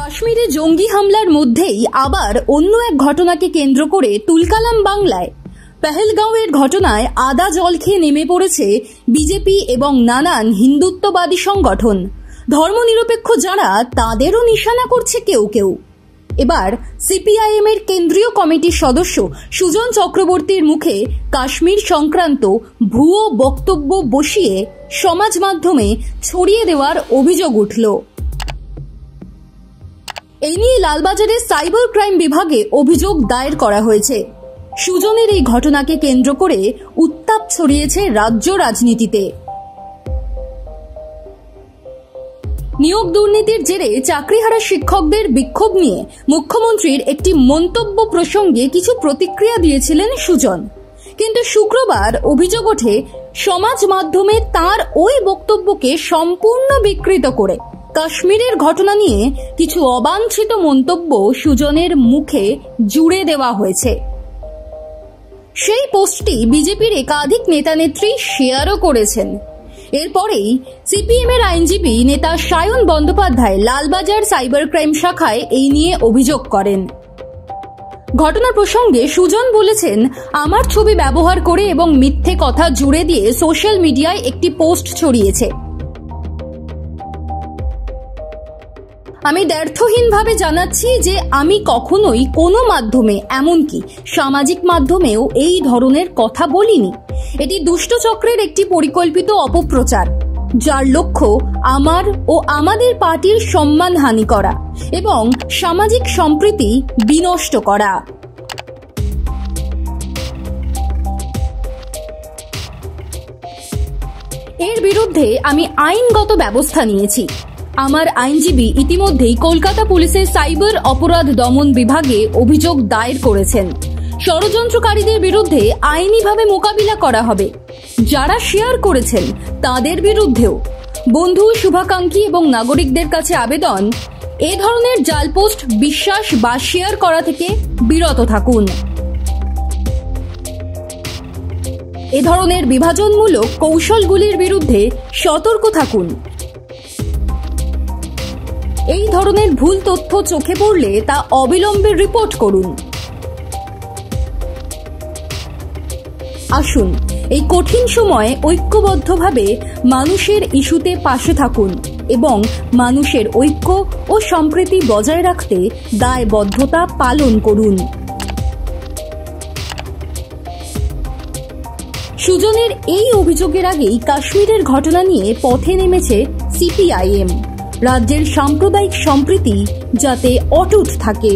কাশ্মীরে জঙ্গি হামলার মধ্যেই আবার অন্য এক ঘটনাকে কেন্দ্র করে তুলকালাম বাংলায়। পেহেলগাঁওয়ের ঘটনায় আদা জল খেয়ে নেমে পড়েছে বিজেপি এবং নানান হিন্দুত্ববাদী সংগঠন। ধর্মনিরপেক্ষ যারা তাদেরও নিশানা করছে কেউ কেউ। এবার সিপিআইএম এর কেন্দ্রীয় কমিটির সদস্য সুজন চক্রবর্তীর মুখে কাশ্মীর সংক্রান্ত ভুয়ো বক্তব্য বসিয়ে সমাজ মাধ্যমে ছড়িয়ে দেওয়ার অভিযোগ উঠল। এই নিয়ে লালবাজারের সাইবার ক্রাইম বিভাগে অভিযোগ দায়ের করা হয়েছে। সুজনের এই ঘটনাকে কেন্দ্র করে উত্তাপ ছড়িয়েছে রাজ্য রাজনীতিতে। নিয়োগ দুর্নীতির জেরে চাকরিহারা শিক্ষকদের বিক্ষোভ নিয়ে মুখ্যমন্ত্রীর একটি মন্তব্য প্রসঙ্গে কিছু প্রতিক্রিয়া দিয়েছিলেন সুজন, কিন্তু শুক্রবার অভিযোগ ওঠে সমাজ মাধ্যমে তার ওই বক্তব্যকে সম্পূর্ণ বিকৃত করে কাশ্মীরের ঘটনা নিয়ে কিছু অবাঞ্ছিত মন্তব্য সুজনের মুখে জুড়ে দেওয়া হয়েছে। সেই পোস্টটি বিজেপির একাধিক নেতানেত্রী শেয়ারও করেছেন। এরপরেই সিপিএম এর আইনজীবী নেতা সায়ন বন্দ্যোপাধ্যায় লালবাজার সাইবার ক্রাইম শাখায় এই নিয়ে অভিযোগ করেন। ঘটনা প্রসঙ্গে সুজন বলেছেন, আমার ছবি ব্যবহার করে এবং মিথ্যে কথা জুড়ে দিয়ে সোশ্যাল মিডিয়ায় একটি পোস্ট ছড়িয়েছে। আমি দ্ব্যর্থহীনভাবে জানাচ্ছি যে আমি কখনোই কোনো মাধ্যমে, এমনকি সামাজিক মাধ্যমেও এই ধরনের কথা বলিনি। এটি দুষ্ট চক্রের একটি পরিকল্পিত অপপ্রচার, যার লক্ষ্য আমার ও আমাদের পার্টির সম্মানহানি করা এবং সামাজিক সম্প্রীতি বিনষ্ট করা। এর বিরুদ্ধে আমি আইনগত ব্যবস্থা নিয়েছি। আমার আইনজীবী ইতিমধ্যেই কলকাতা পুলিশের সাইবার অপরাধ দমন বিভাগে অভিযোগ দায়ের করেছেন। ষড়যন্ত্রকারীদের বিরুদ্ধে আইনিভাবে মোকাবিলা করা হবে। যারা শেয়ার করেছেন তাদের বিরুদ্ধেও। বন্ধু, শুভাকাঙ্ক্ষী এবং নাগরিকদের কাছে আবেদন, এ ধরনের জাল পোস্ট বিশ্বাস বা শেয়ার করা থেকে বিরত থাকুন। এ ধরনের বিভাজনমূলক কৌশলগুলির বিরুদ্ধে সতর্ক থাকুন। এই ধরনের ভুল তথ্য চোখে পড়লে তা অবিলম্বে রিপোর্ট করুন। আসুন এই কঠিন সময়ে ঐক্যবদ্ধভাবে মানুষের ইস্যুতে পাশে থাকুন এবং মানুষের ঐক্য ও সম্প্রীতি বজায় রাখতে দায়বদ্ধতা পালন করুন। সুজনের এই অভিযোগের আগেই কাশ্মীরের ঘটনা নিয়ে পথে নেমেছে সিপিআইএম। রাজ্যের সাম্প্রদায়িক সম্প্রীতি যাতে অটুট থাকে।